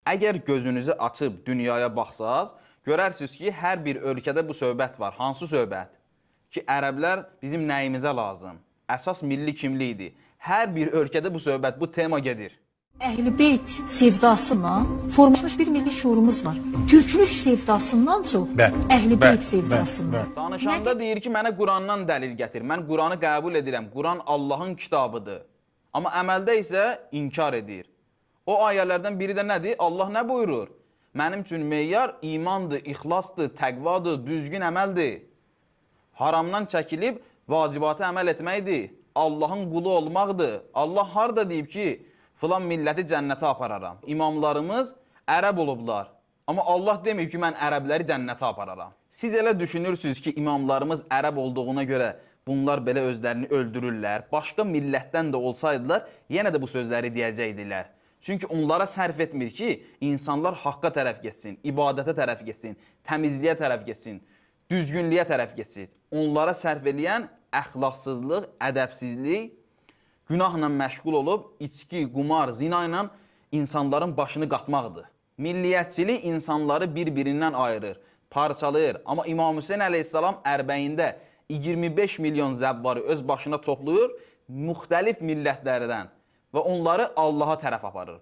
Əgər gözünüzü açıb dünyaya baxsaz, görərsiniz ki, hər bir ölkədə bu söhbət var. Hansı söhbət? Ki, ərəblər bizim nəyimizə lazım? Əsas milli kimlikdir. Hər bir ölkədə bu söhbət, bu tema gedir. Əhl-i Beyt sevdasından formalaşmış bir milli şuurumuz var. Türklük sevdasından çox Əhl-i Beyt sevdasından. Danışanda deyir ki, mənə Qurandan dəlil gətir. Mən Quranı qəbul edirəm. Quran Allahın kitabıdır. Amma əməldə isə inkar edir. O ayələrdən biri də nədir? Allah nə buyurur? Mənim üçün meyyar imandır, ixlasdır, təqvadır, düzgün əməldir. Haramdan çəkilib vacibata əməl etməkdir. Allahın qulu olmaqdır. Allah harada deyib ki, filan milləti cənnətə apararam. İmamlarımız ərəb olublar. Amma Allah deməyib ki, mən ərəbləri cənnətə apararam. Siz elə düşünürsünüz ki, imamlarımız ərəb olduğuna görə bunlar belə özlərini öldürürlər. Başqa millətdən də olsaydılar, yenə də bu sözləri deyəcəkdilər. Çünki onlara sərf etmir ki, insanlar haqqa tərəf getsin, ibadətə tərəf getsin, təmizliyə tərəf getsin, düzgünlüyə tərəf getsin. Onlara sərf eləyən əxlaqsızlıq, ədəbsizlik, günahla məşğul olub, içki, qumar, zina ilə insanların başını qatmaqdır. Milliyyətçilik insanları bir-birindən ayırır, parçalayır. Amma İmam Hüseyin əleyhissalam ərbəyində 25 milyon zəvvarı öz başına toplayır, müxtəlif millətlərdən və onları Allaha tərəf aparır.